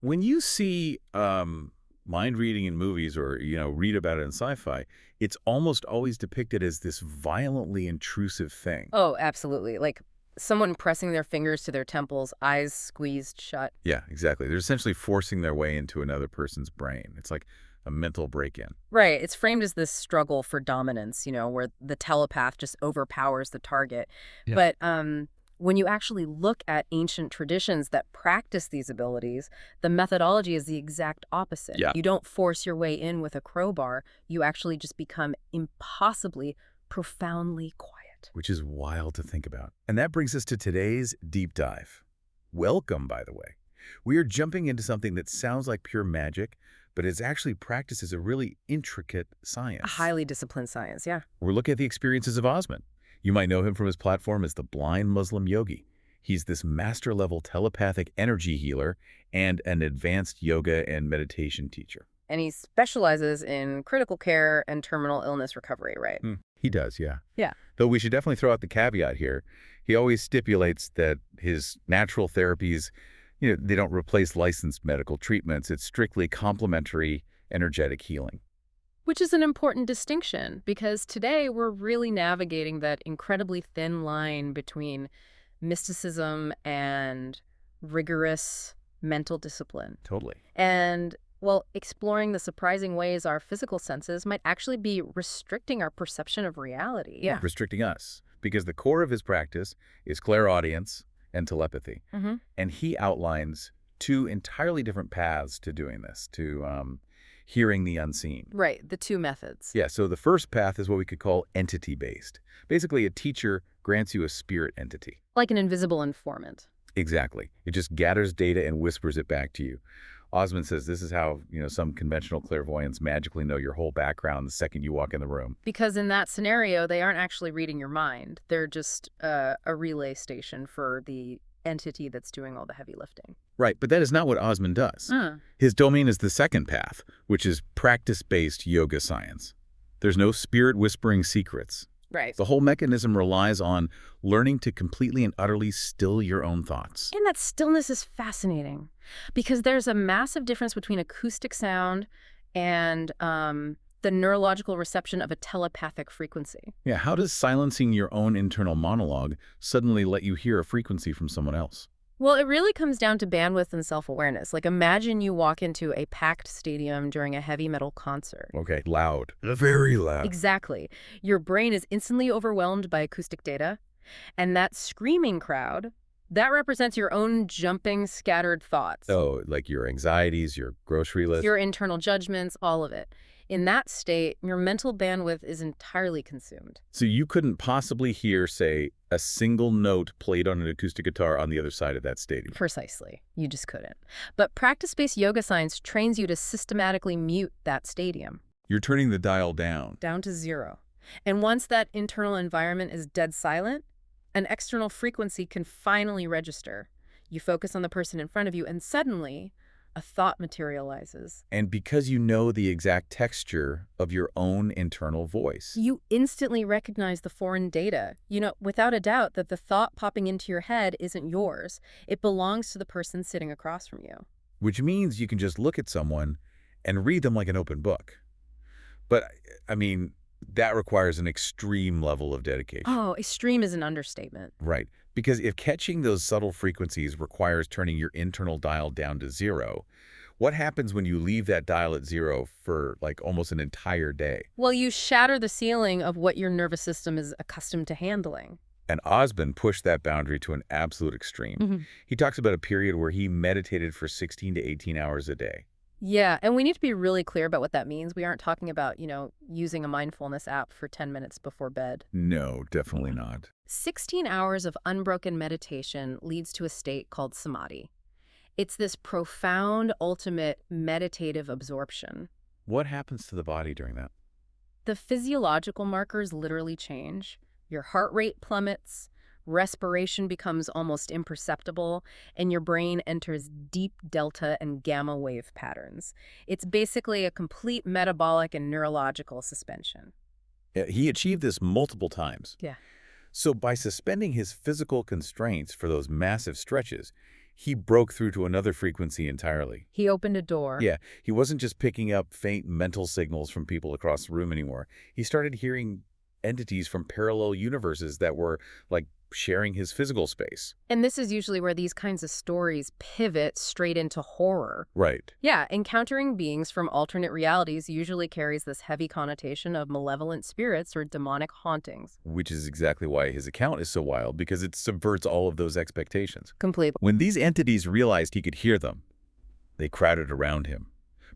When you see mind reading in movies or, read about it in sci-fi, it's almost always depicted as this violently intrusive thing. Oh, absolutely. Like someone pressing their fingers to their temples, eyes squeezed shut. Yeah, exactly. They're essentially forcing their way into another person's brain. It's like a mental break-in. Right. It's framed as this struggle for dominance, where the telepath just overpowers the target. Yeah. But when you actually look at ancient traditions that practice these abilities, the methodology is the exact opposite. Yeah. You don't force your way in with a crowbar. You actually just become impossibly, profoundly quiet. Which is wild to think about. And that brings us to today's deep dive. Welcome, by the way. We are jumping into something that sounds like pure magic, but is actually practiced as a really intricate A science. highly disciplined science, yeah. We're looking at the experiences of Osman. You might know him from his platform as the Blind Muslim Yogi. He's this master-level telepathic energy healer and an advanced yoga and meditation teacher. And he specializes in critical care and terminal illness recovery, right? He does, yeah. Yeah. Though we should definitely throw out the caveat here. He always stipulates that his natural therapies, they don't replace licensed medical treatments. It's strictly complementary energetic healing. Which is an important distinction because today we're really navigating that incredibly thin line between mysticism and rigorous mental discipline. Totally. And, well, exploring the surprising ways our physical senses might actually be restricting our perception of reality. Yeah. Restricting us. Because the core of his practice is clairaudience and telepathy. Mm-hmm. And he outlines two entirely different paths to doing this, to hearing the unseen. Right, the two methods. Yeah, so the first path is what we could call entity-based. Basically, a teacher grants you a spirit entity. Like an invisible informant. Exactly. It just gathers data and whispers it back to you. Osman says this is how, some conventional clairvoyants magically know your whole background the second you walk in the room. Because in that scenario, they aren't actually reading your mind. They're just a relay station for the entity that's doing all the heavy lifting. Right, but that is not what Osman does. His domain is the second path, which is practice-based yoga science. There's no spirit whispering secrets. Right. The whole mechanism relies on learning to completely and utterly still your own thoughts. And that stillness is fascinating because there's a massive difference between acoustic sound and the neurological reception of a telepathic frequency. Yeah, how does silencing your own internal monologue suddenly let you hear a frequency from someone else? Well, it really comes down to bandwidth and self-awareness. Like imagine you walk into a packed stadium during a heavy metal concert. Okay, loud. Very loud. Exactly. Your brain is instantly overwhelmed by acoustic data, and that screaming crowd, that represents your own jumping, scattered thoughts. Oh, like your anxieties, your grocery list. Your internal judgments, all of it. In that state, your mental bandwidth is entirely consumed. So you couldn't possibly hear, say, a single note played on an acoustic guitar on the other side of that stadium. Precisely. You just couldn't. But practice-based yoga science trains you to systematically mute that stadium. You're turning the dial down. Down to zero. And once that internal environment is dead silent, an external frequency can finally register. You focus on the person in front of you, and suddenly, a thought materializes. And because you know the exact texture of your own internal voice. You instantly recognize the foreign data. Without a doubt that the thought popping into your head isn't yours. It belongs to the person sitting across from you. Which means you can just look at someone and read them like an open book. But, that requires an extreme level of dedication. Oh, extreme is an understatement. Right. Because if catching those subtle frequencies requires turning your internal dial down to zero, what happens when you leave that dial at zero for like almost an entire day? Well, you shatter the ceiling of what your nervous system is accustomed to handling. And Osman pushed that boundary to an absolute extreme. He talks about a period where he meditated for 16 to 18 hours a day. Yeah, and we need to be really clear about what that means. We aren't talking about, using a mindfulness app for 10 minutes before bed. No, definitely not. 16 hours of unbroken meditation leads to a state called samadhi. It's this profound, ultimate meditative absorption. What happens to the body during that? The physiological markers literally change. Your heart rate plummets, respiration becomes almost imperceptible, and your brain enters deep delta and gamma wave patterns. It's basically a complete metabolic and neurological suspension. He achieved this multiple times. Yeah. So by suspending his physical constraints for those massive stretches, He broke through to another frequency entirely. He opened a door. Yeah, he wasn't just picking up faint mental signals from people across the room anymore. He started hearing entities from parallel universes that were, like, sharing his physical space. And this is usually where these kinds of stories pivot straight into horror. Right. Yeah, encountering beings from alternate realities usually carries this heavy connotation of malevolent spirits or demonic hauntings. Which is exactly why his account is so wild, because it subverts all of those expectations. Completely. When these entities realized he could hear them, they crowded around him.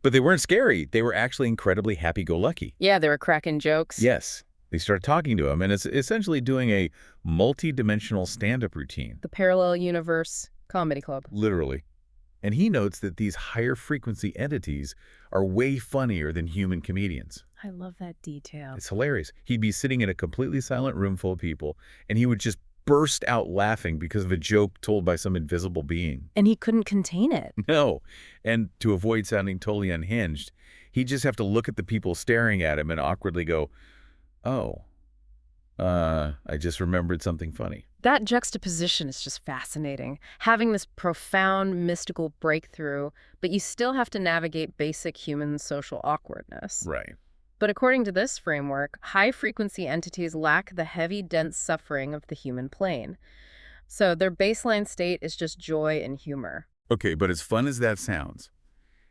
But they weren't scary. They were actually incredibly happy-go-lucky. Yeah, they were cracking jokes. Yes. They started talking to him, and it's essentially doing a multi-dimensional stand-up routine. The Parallel Universe Comedy Club. Literally. And he notes that these higher frequency entities are way funnier than human comedians. I love that detail. It's hilarious. He'd be sitting in a completely silent room full of people, and he would just burst out laughing because of a joke told by some invisible being. And he couldn't contain it. No. And to avoid sounding totally unhinged, he'd just have to look at the people staring at him and awkwardly go, "Oh, I just remembered something funny." That juxtaposition is just fascinating. Having this profound mystical breakthrough, but you still have to navigate basic human social awkwardness. Right. But according to this framework, high-frequency entities lack the heavy, dense suffering of the human plane. So their baseline state is just joy and humor. Okay, but as fun as that sounds,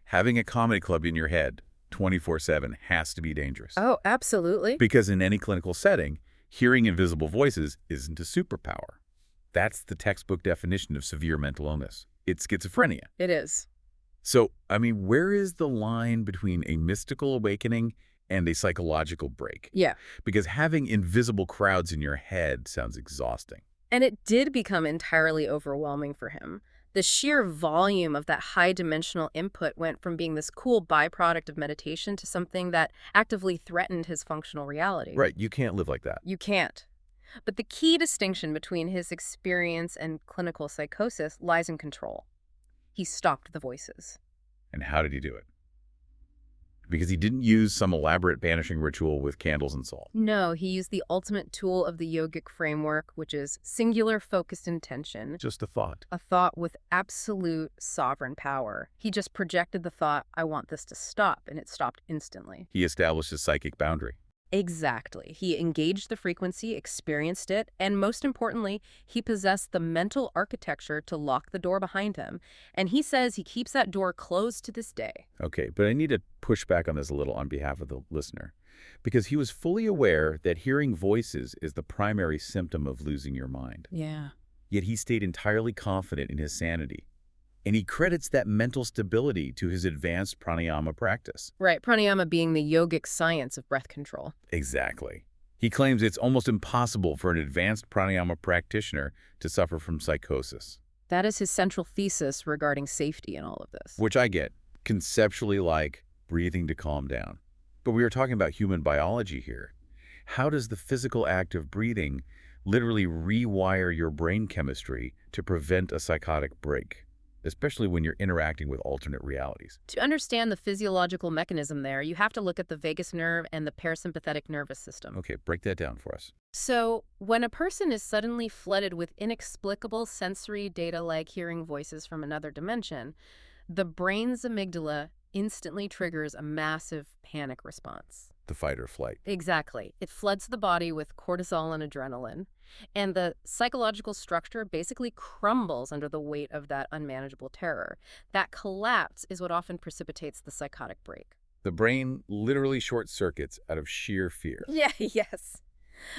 having a comedy club in your head 24/7 has to be dangerous. Oh, absolutely. Because in any clinical setting, hearing invisible voices isn't a superpower. That's the textbook definition of severe mental illness. It's schizophrenia. It is. So, I mean, where is the line between a mystical awakening and a psychological break? Yeah. Because having invisible crowds in your head sounds exhausting. And it did become entirely overwhelming for him. The sheer volume of that high-dimensional input went from being this cool byproduct of meditation to something that actively threatened his functional reality. Right, you can't live like that. You can't. But the key distinction between his experience and clinical psychosis lies in control. He stopped the voices. And how did he do it? Because he didn't use some elaborate banishing ritual with candles and salt. No, he used the ultimate tool of the yogic framework, which is singular focused intention. Just a thought. A thought with absolute sovereign power. He just projected the thought, I want this to stop, and it stopped instantly. He established a psychic boundary. Exactly. He engaged the frequency, experienced it, and most importantly, he possessed the mental architecture to lock the door behind him. And he says he keeps that door closed to this day. Okay, but I need to push back on this a little on behalf of the listener. Because he was fully aware that hearing voices is the primary symptom of losing your mind. Yeah. Yet he stayed entirely confident in his sanity. And he credits that mental stability to his advanced pranayama practice. Right, pranayama being the yogic science of breath control. Exactly. He claims it's almost impossible for an advanced pranayama practitioner to suffer from psychosis. That is his central thesis regarding safety in all of this. Which I get, conceptually like breathing to calm down. But we are talking about human biology here. How does the physical act of breathing literally rewire your brain chemistry to prevent a psychotic break? Especially when you're interacting with alternate realities. To understand the physiological mechanism there, you have to look at the vagus nerve and the parasympathetic nervous system. Okay, break that down for us. So, when a person is suddenly flooded with inexplicable sensory data like hearing voices from another dimension, the brain's amygdala instantly triggers a massive panic response. The fight or flight. Exactly. It floods the body with cortisol and adrenaline, and the psychological structure basically crumbles under the weight of that unmanageable terror. That collapse is what often precipitates the psychotic break. The brain literally short circuits out of sheer fear. Yeah, yes.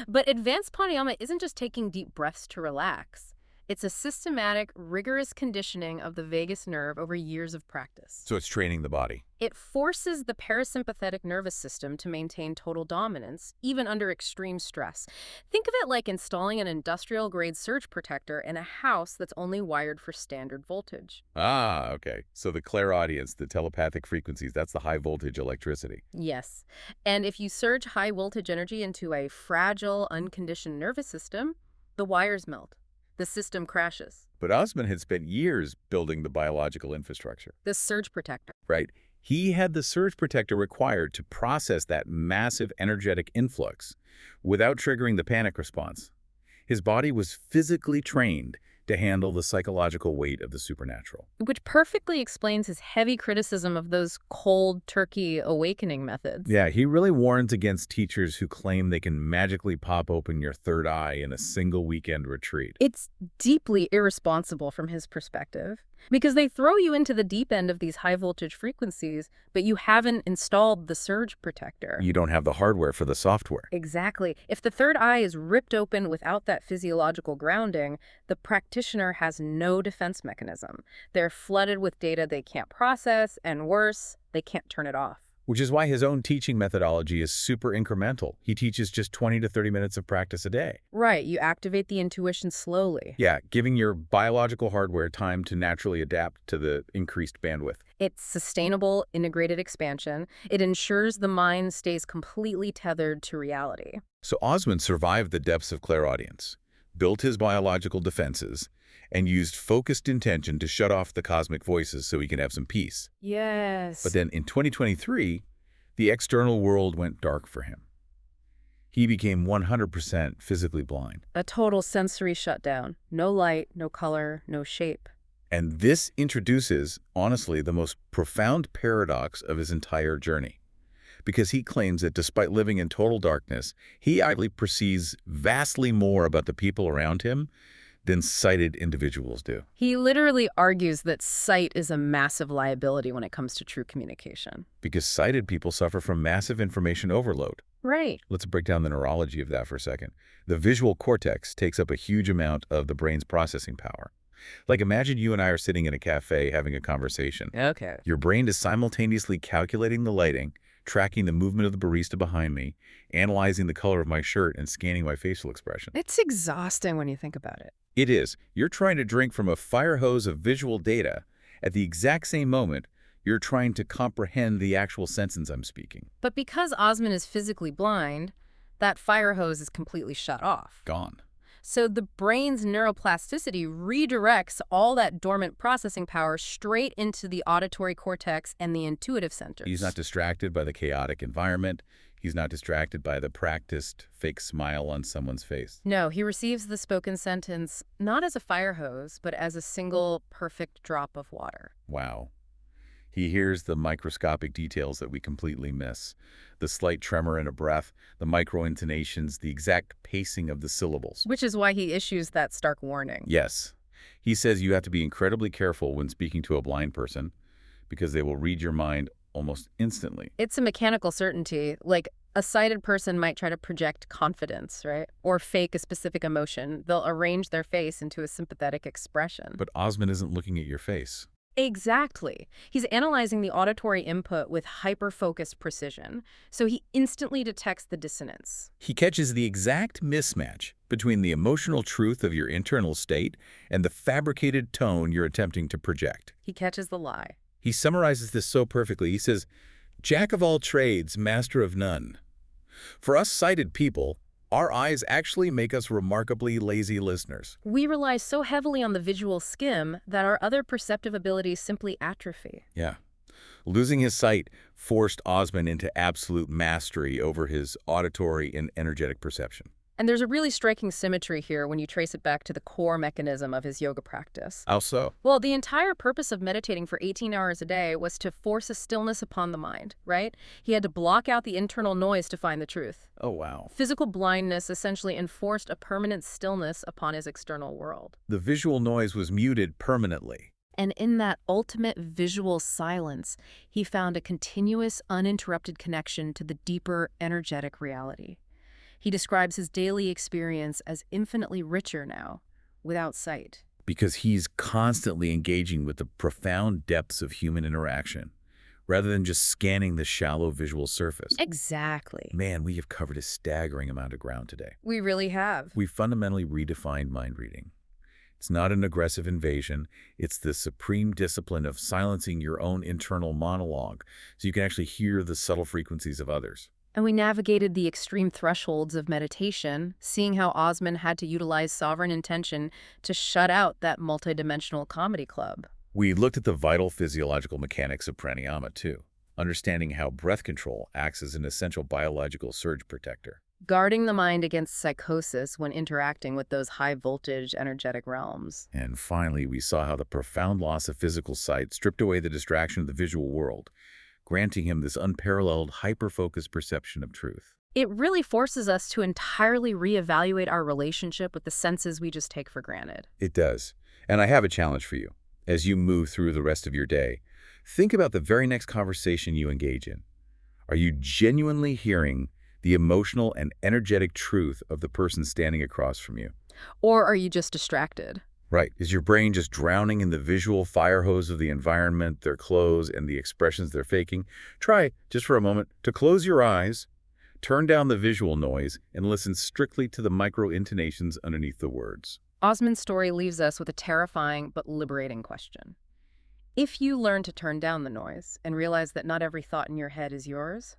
But advanced pranayama isn't just taking deep breaths to relax. It's a systematic, rigorous conditioning of the vagus nerve over years of practice. So it's training the body. It forces the parasympathetic nervous system to maintain total dominance, even under extreme stress. Think of it like installing an industrial-grade surge protector in a house that's only wired for standard voltage. Ah, okay. So the clairaudience, the telepathic frequencies, that's the high voltage electricity. Yes. And if you surge high voltage energy into a fragile, unconditioned nervous system, the wires melt. The system crashes. But Osman had spent years building the biological infrastructure. The surge protector. Right. He had the surge protector required to process that massive energetic influx without triggering the panic response. His body was physically trained to handle the psychological weight of the supernatural. Which perfectly explains his heavy criticism of those cold turkey awakening methods. Yeah, he really warns against teachers who claim they can magically pop open your third eye in a single weekend retreat. It's deeply irresponsible from his perspective, because they throw you into the deep end of these high-voltage frequencies, but you haven't installed the surge protector. You don't have the hardware for the software. Exactly. If the third eye is ripped open without that physiological grounding, the practitioner has no defense mechanism. They're flooded with data they can't process, and worse, they can't turn it off. Which is why his own teaching methodology is super incremental. He teaches just 20 to 30 minutes of practice a day. Right, you activate the intuition slowly. Yeah, giving your biological hardware time to naturally adapt to the increased bandwidth. It's sustainable, integrated expansion. It ensures the mind stays completely tethered to reality. So Osman survived the depths of clairaudience, built his biological defenses, and used focused intention to shut off the cosmic voices so he can have some peace. Yes. But then in 2023, the external world went dark for him. He became 100% physically blind. A total sensory shutdown. No light, no color, no shape. And this introduces, honestly, the most profound paradox of his entire journey. Because he claims that despite living in total darkness, he actually perceives vastly more about the people around him than sighted individuals do. He literally argues that sight is a massive liability when it comes to true communication. Because sighted people suffer from massive information overload. Right. Let's break down the neurology of that for a second. The visual cortex takes up a huge amount of the brain's processing power. Like imagine you and I are sitting in a cafe having a conversation. Okay. Your brain is simultaneously calculating the lighting, tracking the movement of the barista behind me, analyzing the color of my shirt, and scanning my facial expression. It's exhausting when you think about it. It is. You're trying to drink from a fire hose of visual data. At the exact same moment, you're trying to comprehend the actual sentence I'm speaking. But because Osman is physically blind, that fire hose is completely shut off. Gone. So the brain's neuroplasticity redirects all that dormant processing power straight into the auditory cortex and the intuitive centers. He's not distracted by the chaotic environment. He's not distracted by the practiced fake smile on someone's face. No, he receives the spoken sentence not as a fire hose, but as a single perfect drop of water. Wow. He hears the microscopic details that we completely miss. The slight tremor in a breath, the micro-intonations, the exact pacing of the syllables. Which is why he issues that stark warning. Yes. He says you have to be incredibly careful when speaking to a blind person because they will read your mind almost instantly. It's a mechanical certainty. Like, a sighted person might try to project confidence, right? Or fake a specific emotion. They'll arrange their face into a sympathetic expression. But Osman isn't looking at your face. Exactly. He's analyzing the auditory input with hyper-focused precision, so he instantly detects the dissonance. He catches the exact mismatch between the emotional truth of your internal state and the fabricated tone you're attempting to project. He catches the lie. He summarizes this so perfectly. He says, "Jack of all trades, master of none." For us sighted people, our eyes actually make us remarkably lazy listeners. We rely so heavily on the visual skim that our other perceptive abilities simply atrophy. Yeah. Losing his sight forced Osman into absolute mastery over his auditory and energetic perception. And there's a really striking symmetry here when you trace it back to the core mechanism of his yoga practice. How so? Well, the entire purpose of meditating for 18 hours a day was to force a stillness upon the mind, right? He had to block out the internal noise to find the truth. Oh, wow. Physical blindness essentially enforced a permanent stillness upon his external world. The visual noise was muted permanently. And in that ultimate visual silence, he found a continuous, uninterrupted connection to the deeper, energetic reality. He describes his daily experience as infinitely richer now, without sight. Because he's constantly engaging with the profound depths of human interaction, rather than just scanning the shallow visual surface. Exactly. Man, we have covered a staggering amount of ground today. We really have. We fundamentally redefined mind reading. It's not an aggressive invasion. It's the supreme discipline of silencing your own internal monologue so you can actually hear the subtle frequencies of others. And we navigated the extreme thresholds of meditation, seeing how Osman had to utilize sovereign intention to shut out that multidimensional comedy club. We looked at the vital physiological mechanics of pranayama too, understanding how breath control acts as an essential biological surge protector. guarding the mind against psychosis when interacting with those high-voltage energetic realms. And finally, we saw how the profound loss of physical sight stripped away the distraction of the visual world, granting him this unparalleled, hyper-focused perception of truth. It really forces us to entirely reevaluate our relationship with the senses we just take for granted. It does. And I have a challenge for you. As you move through the rest of your day, think about the very next conversation you engage in. Are you genuinely hearing the emotional and energetic truth of the person standing across from you? Or are you just distracted? Right. Is your brain just drowning in the visual fire hose of the environment, their clothes, and the expressions they're faking? Try, just for a moment, to close your eyes, turn down the visual noise, and listen strictly to the micro-intonations underneath the words. Osman's story leaves us with a terrifying but liberating question. If you learn to turn down the noise and realize that not every thought in your head is yours,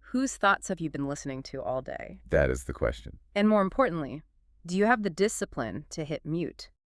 whose thoughts have you been listening to all day? That is the question. And more importantly, do you have the discipline to hit mute?